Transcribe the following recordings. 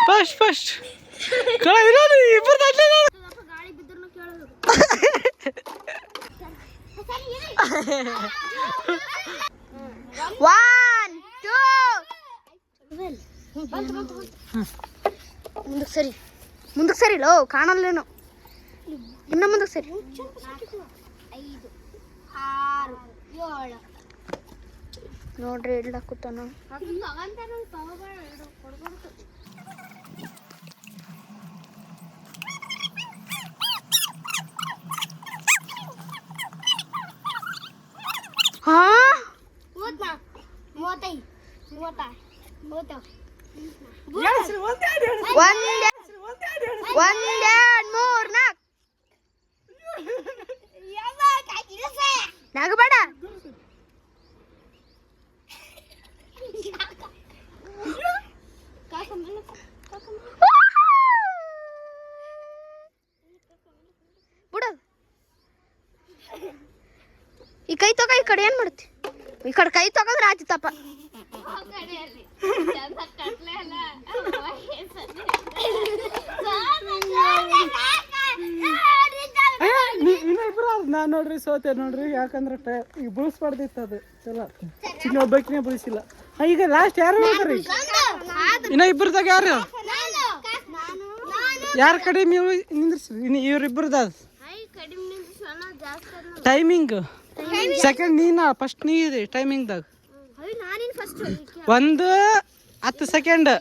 First ಕಳ ಇರೋದು ಇಬ್ಬರು ಗಾಳಿ ಬಿದ್ದರೂ ಕೇಳೋದು. 1 2 ಮುಂದಕ್ಕೆ ಸರಿ ಲೋ ಕಾಣಲ್ಲೇನು ಇನ್ನ ಮುಂದಕ್ಕೆ ಸರಿ 5 6 7 ನೋಡ್ರಿ ಇಡ್ಲಾಕುತ್ತಾನ ಹಾ 35 30 ನಗಬೇಡ ಬಿಡೋದು ಈ ಕೈ ತಗೋ ಈ ಕಡೆ ಏನ್ ಮಾಡ್ತಿ ಈ ಕಡೆ ಕೈ ತಗೋದ್ರೆ ಆಯ್ತಪ್ಪ ನಾನು ನೋಡ್ರಿ ಸೋತೆ ನೋಡ್ರಿ ಯಾಕಂದ್ರೆ ಈಗ ಬುಳಿಸ್ಬಾರ್ದಿತ್ತು ಅದು ಚಲೋ ಚಿನ್ನ ಒಬ್ಬಕಿನೇ ಬುಳಿಸಿಲ್ಲ ಈಗ ಲಾಸ್ಟ್ ಯಾರು ಹೋಗ್ರಿ ಇನ್ನ ಇಬ್ಬರದಾಗ ಯಾರು ಕಡಿಮೆ ನಿಂದ್ರಿಸ್ರಿ ಇನ್ನು ಇವ್ರಿಬ್ಬರದ ಟೈಮಿಂಗ್ ಸೆಕೆಂಡ್ ನೀನ ಫಸ್ಟ್ ನೀ ಇದೆ ಟೈಮಿಂಗ್ದಾಗ 1 10 ಸೆಕೆಂಡ್ 2:20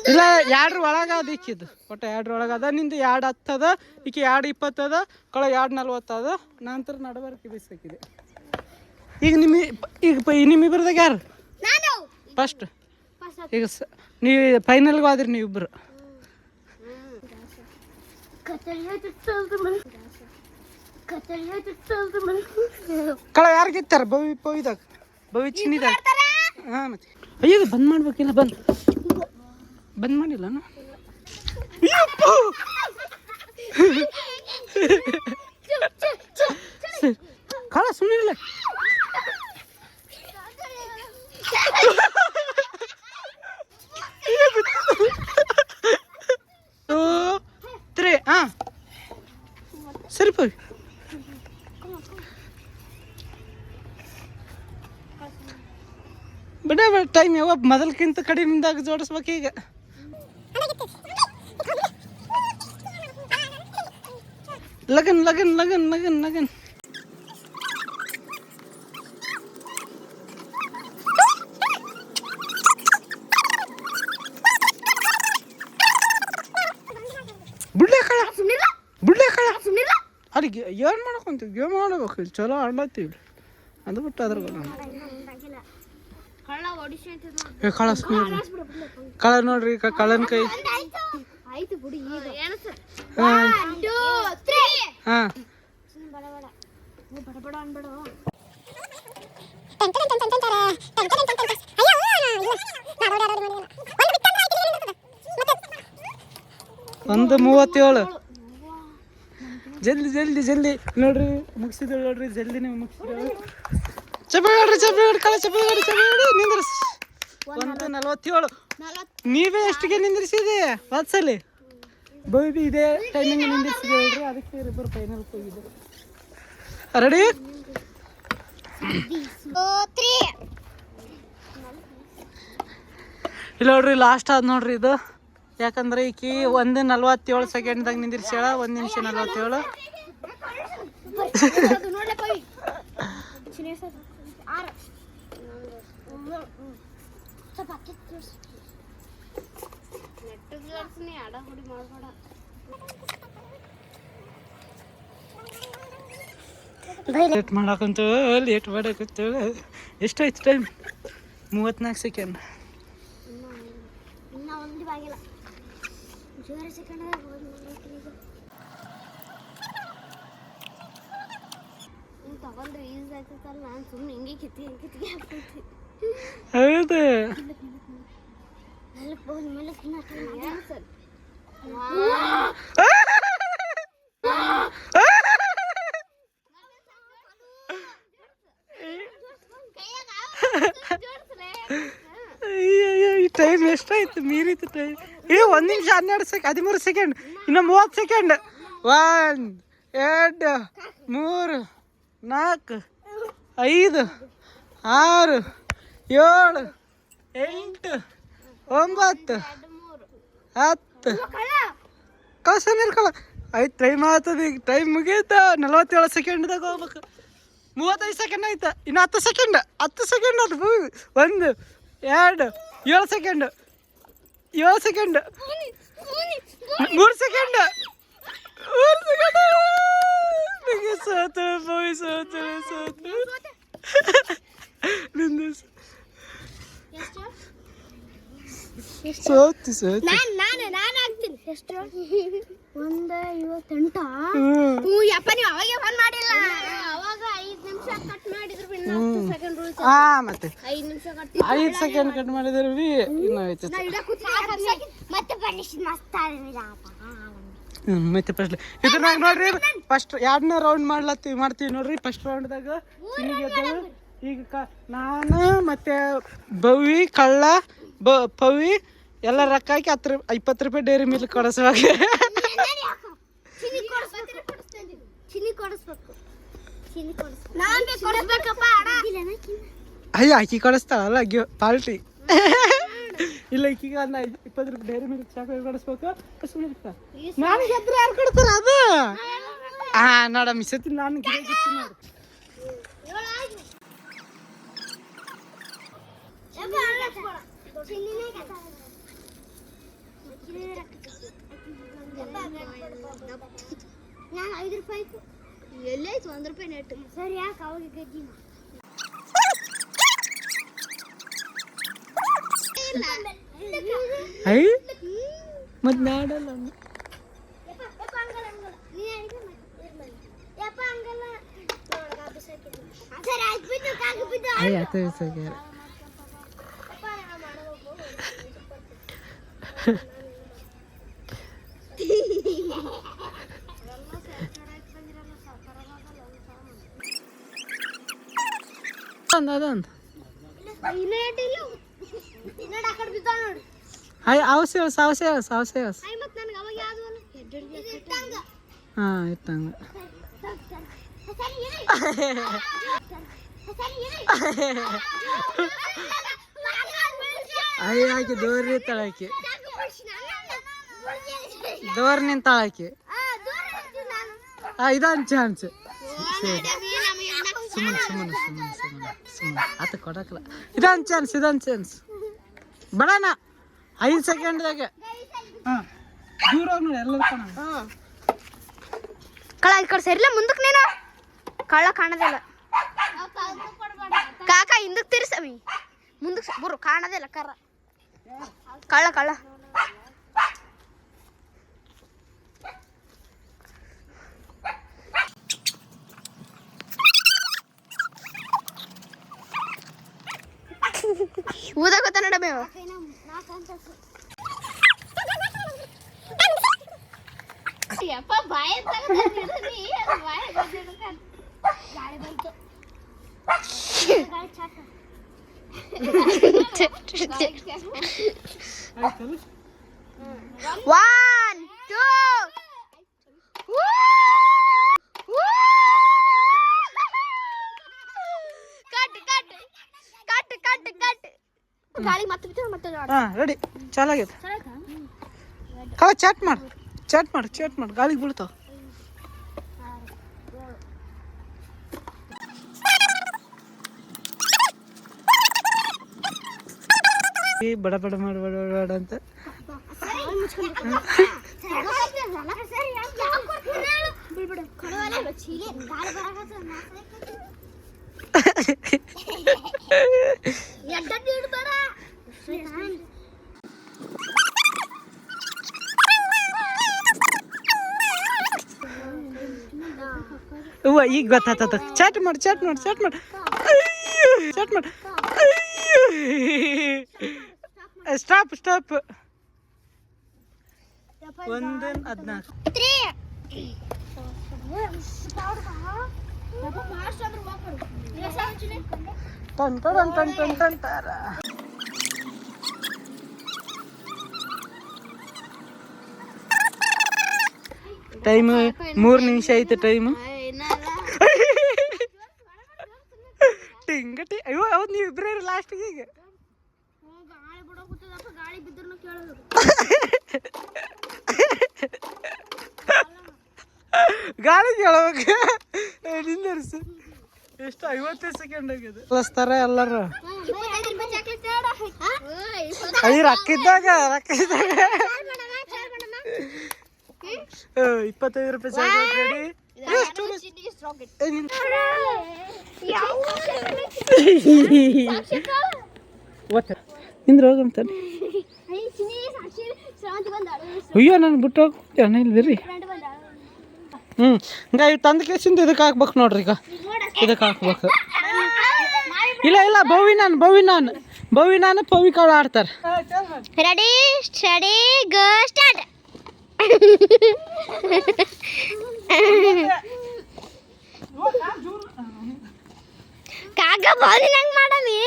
ಇಲ್ಲ 2 ಒಳಗ ಅದ ಈಕಿದು ಒಟ್ಟು 2 ಒಳಗ ಅದ ನಿಂದು 2 10 ಅದ ಈಕೆ 2:20 ಅದ ಕಳ 2:40 ಅದ ನಂತರ ನಡಬರ್ಕಿ ಬಿಸಾಕಿದೆ ಈಗ ನಿಮ್ಮಿಬ್ಬರದಾಗ ಯಾರು ಫಸ್ಟ್ ಈಗ ನೀವು ಫೈನಲ್ಗೆ ಹೋದ್ರಿ ನೀವಿಬ್ಬರು ಕಳ ಯಾರು ಗೆತ್ತಾರ ಬವಿದಾಗ ಬವಿ ಚಿನ್ನಿದಾಗ ಹಾಂ ಮತ್ತೆ ಅಯ್ಯೋ ಬಂದ್ ಮಾಡ್ಬೇಕಿಲ್ಲ ಬಂದ್ ಮಾಡಿಲ್ಲ ಕಳ ಸುಮ್ಮನಿಲ್ಲ ಹಾಂ ಸರಿ ಪವಿ ಬಿಡ ಟೈಮ್ ಯಾವಾಗ ಮೊದಲ್ಕಿಂತ ಕಡಿಮೆದಾಗ ಜೋಡಿಸ್ಬೇಕು ಈಗ ಲಗನ್ ಲಗನ್ ಲಗನ್ ಲಗನ್ ಲಗನ್ ಬಿಡ್ಲೆ ಕಳ ಅದಕ್ಕೆ ಏನು ಮಾಡ್ಕೊಂತೀವಿ ಗೇಮ್ ಆಡಬೇಕು ಇಲ್ಲಿ ಚಲೋ ಆಡ್ಲತ್ತೀವಿ ಅದು ಬಿಟ್ಟು ಅದ್ರ ಕಳ ನೋಡ್ರಿ ಕಳನ್ ಕೈ ಹಾಂ ಒಂದು 37 ಜಲ್ದಿ ಜಲ್ದಿ ಜಲ್ದಿ ನೋಡ್ರಿ ಮುಗಿಸಿದ್ರು ನೋಡ್ರಿ ಜಲ್ದಿ ನೀವು ಮುಗಿಸಿದ್ರು ಚಪ್ಪಗಾಡ್ರಿ ಕಳ ಚಪ್ಪಗಾಡಿ ನಿಂದ್ರಿಸ್ 1:47 ನೀವೇ ಎಷ್ಟಿಗೆ ನಿಂದ್ರಿಸಿದೆ ವಾತ್ಸಲಿ ಬೈಬಿ ಇದೇ ಟೈಮಿಂಗ್ ನಿಂದಿರಿಸಿದೆ ಹೇಳ್ರಿ ಅದಕ್ಕೆ ಇಬ್ಬರು ಫೈನಲ್ ಹೋಗಿದ್ರು ರೆಡಿ ಇಲ್ಲ ನೋಡ್ರಿ ಲಾಸ್ಟ್ ಆದ್ ನೋಡ್ರಿ ಇದು ಯಾಕಂದ್ರೆ ಈಕಿ 1:47 ಸೆಕೆಂಡ್ದಾಗ ನಿಂದಿರ್ಸ್ಯಾಳ 1 ನಿಮಿಷ 47 ಲೇಟ್ ಮಾಡಕ್ಕಂತ ಲೇಟ್ ಮಾಡಕ್ಕಂತ ಎಷ್ಟಾಯ್ತು ಟೈಮ್ 34 ಸೆಕೆಂಡ್ ತಗೊಂಡ್ರೆ ಯೂಸ್ ಆಯ್ತಲ್ಲ ನಾನು ಸುಮ್ಮನೆ ಹಿಂಗೆ ಕಿತ್ತಿ ಹಾಕ್ತೀನಿ ಹೌದು ಸರ್ ಟೈಮ್ ಎಷ್ಟಾಯ್ತು ಮೀರಿತು ಟೈಮ್. 1 ನಿಮಿಷ 13 ಸೆಕೆಂಡ್. ಇನ್ನು 30 ಸೆಕೆಂಡ್. 1 2 3 4 5 6 7 8 9 10 ಕಳ್ಸ ನೀರ್ಕಳ ಆಯ್ತು. ಟೈಮ್ ಆಗ್ತದೆ ಈಗ. ಟೈಮ್ ಮುಗೀತ. 47 ಸೆಕೆಂಡ್ದಾಗ ಹೋಗ್ಬೇಕು. 35 ಸೆಕೆಂಡ್ ಆಯ್ತಾ. ಇನ್ನು 10 ಸೆಕೆಂಡ್. 10 ಸೆಕೆಂಡ್ ಅದು 1 2 7 ಸೆಕೆಂಡ್ 7 ಸೆಕೆಂಡ್ 3 ಸೆಕೆಂಡ್ 3 ಸೆಕೆಂಡ್. ಸೋತು ಬಾಯ್ ಸೋತು ಸೋತು ಸೋತು ಸೋತು. ನಾನು ಆಗ್ತೀನಿ. ಎಷ್ಟು 1:58. ಯಪ್ಪ ನೀವು ಅವಾಗೆ ಫೋನ್ ಮಾಡಿಲ್ಲ. ಅವಾಗ 5 ನಿಮಿಷ ಕಟ್ ಮಾಡಿದ್ರು. ಇನ್ನು 10 ಸೆಕೆಂಡ್ ಉಳಿತು. ಮತ್ತೆ 5 ನಿಮಿಷ ಕಟ್ 5 ಸೆಕೆಂಡ್ ಕಟ್ ಮಾಡಿದ್ರು ಇನ್ನು ಆಯ್ತು. ಮತ್ತೆ ಪನಿಷ್ ಮಸ್ತ್ ಮತ್ತೆ ಫಸ್ಟ್ ಇದ್ರಾಗ ನೋಡ್ರಿ ಫಸ್ಟ್ 2ನೇ ರೌಂಡ್ ಮಾಡ್ತೀವಿ ನೋಡ್ರಿ. ಫಸ್ಟ್ ರೌಂಡ್ದಾಗ ಈಗ ನಾನು ಮತ್ತೆ ಭವಿ ಕಳ್ಳ ಪವಿ ಎಲ್ಲ ರೊಕ್ಕ ಹಾಕಿ 20 ರೂಪಾಯಿ ಡೈರಿ ಮಿಲ್ಕ್ ಕೊಡಿಸುವಾಗ ಅಯ್ಯ ಆಕಿ ಕೊಡಿಸ್ತಾಳಲ್ಲ ಪಾಲ್ಟಿ. ಇಲ್ಲ ಈಗೀಗ 20 ರೂಪಾಯಿ ಡೈರಿ ಮಿಲ್ಕ್ ಚಾಕ್ಲೇಟ್ ಕೊಡಿಸ್ಬೇಕು. ನಾನು ಗೆದ್ರೆ ಯಾರು ಕೊಡ್ತಾರ ಅದು? ನೋಡ ಮಿಸತಿ ನಾನು ಗೆದ್ದು ನೋಡು. ನಾನು 5 ರೂಪಾಯಿ ಎಲ್ಲಾಯ್ತು 1 ರೂಪಾಯಿ ನೆಟ್ಟು. ಸರಿ ಯಾಕೆ ಅವಾಗ ಗಜ್ಜಿ ಐ ಮತ್ತೆ ನಾಡಲ್ಲ ಅದಂತ ಅವಸೇಸ್ ಹಾಂ ಇಟ್ಟಂಗ ಅಯ್ಯ ಆಕಿ ದೋರಿ ತಳಕಿ ದೋರ್ ನಿಂತಾಳಕಿ. ಇದೊಂದು ಚಾನ್ಸ್. ಸುಮ್ಮನೆ ಆತ ಕೊಡಕಲ್ಲ. ಇದೊಂದು ಚಾನ್ಸ್ ಬಡಣ 5 ಸೆಕೆಂಡ್ದಾಗ. ಹಾಂ ದೂರ ನೋಡಿ ಎಲ್ಲರೂ ಕಳ್ಳ ಈ ಕಡೆ ಸರಿಲ್ಲ ಮುಂದಕ್ಕೆ ನೀನು. ಕಳ್ಳ ಕಾಣದಿಲ್ಲ ಕಾಕ. ಹಿಂದಕ್ಕೆ ತಿರ್ಸವಿ ಮುಂದಕ್ಕೆ ಬರು ಕಾಣದಿಲ್ಲ ಕರ್ರ. ಕಳ್ಳ ಊದ ಗೊತ್ತ ನೋಡ ಮೇವ. ಯಪ್ಪ ಬಾಯ ಗಾಳಿ ಬಂತು. One, two. ಗಾಳಿ ಮತ್ತೆ ರೆಡಿ ಚಾಲಾಗೈತೆ. ಚಾಟ್ ಮಾಡು ಗಾಳಿಗೆ ಬೀಳ್ತಾವ. ಬಡ ಮಾಡಬೇಡ ಅಂತ ಈಗ ಗೊತ್ತಾಗ್ತದ. ಚಾಟ್ ಮಾಡು ಸ್ಟಾಪ್ 1:14. ಟನ್ ಟೈಮ್ 3 ನಿಮಿಷ ಐತೆ ಟೈಮು. ಟಿಂಗಟಿ ಅಯ್ಯೋ ಹೌದು ನೀವು ಇಬ್ಬರೇ ಲಾಸ್ಟಿಗೆ ಈಗ ಗಾಳಿ ಬಿಡೋಗುತ್ತದಪ್ಪ, ಗಾಳಿ ಬಿದ್ದರೂ ಕೇಳೋದು. ಗಾಳಿ ಕೇಳಬೇಕು ನಿಂದರ್ಸು. ಎಷ್ಟು 50 ಸೆಕೆಂಡ್ ಆಗಿದೆ ಕಳಿಸ್ತಾರೆ ಎಲ್ಲರೂ. 25 ರೂಪಾಯಿ ಚಾಕ್ಲೇಟ್ ಬೇಡ. ಅಯ್ಯ ರೊಕ್ಕ ಇದ್ದಾಗ 25 ರೂಪಾಯಿ ಚಾಕ್ಲೇಟ್ ರೆಡಿ. ಎಷ್ಟು ನಿಂದ್ರ ಹೋಗಂತಾನೆ. ಅಯ್ಯೋ ನಾನು ಬಿಟ್ಟು ಹೋಗ್ತೇನೆ ಇಲ್ಲಿ ಬರ್ರಿ. ಈಗ ಇವು ತಂದ ಕೇಸಿಂದ ಇದಕ್ಕೆ ಹಾಕ್ಬೇಕು ನೋಡ್ರಿ. ಈಗ ಇದಕ್ಕೆ ಹಾಕ್ಬೇಕು. ಇಲ್ಲ ಭವಿ ನಾನು ಪವಿ ಕಾಳು ಆಡ್ತಾರೆ. ರೆಡಿ ಸ್ಟಡಿ ಗೋ ಸ್ಟಾರ್ಟ್. ಕಾಕ ಬಾಲಿ ನಂಗೆ ಮಾಡಮಿ.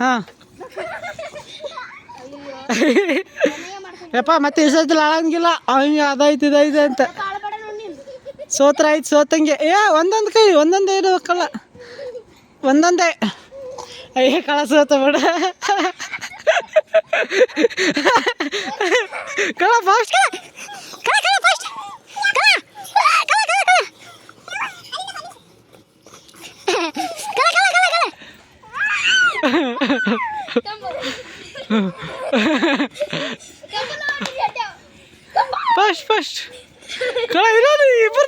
ಹಾಂ ಯಪ್ಪ ಮತ್ತೆ ಇಸೋದಿಲ್ಲ ಅಳಂಗಿಲ್ಲ ಅವಂಗೆ ಅದಾಯ್ತು ಇದಾಯ್ತು ಅಂತ. ಸೋತ್ರ ಆಯ್ತು ಸೋತಂಗೆ. ಒಂದೊಂದು ಕೈ ಒಂದೊಂದೇ ಇರ್ಬೇಕಲ್ಲ, ಒಂದೊಂದೇ. ಅಯ್ಯ ಕಳ ಸೋತ ಬೇಡ ಕಳ ಫಾಸ್ಟ್ ಫಸ್ಟ್ ಕಳ ಇರೋದು ಇಬ್ಬರು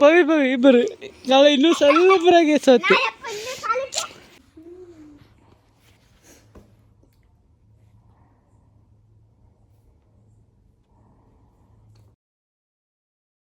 ಪವಿ ಇಬ್ಬರು ಕಳ ಇನ್ನೂ ಸ್ವಲ್ಪರಾಗೆ ಸತ್ತು.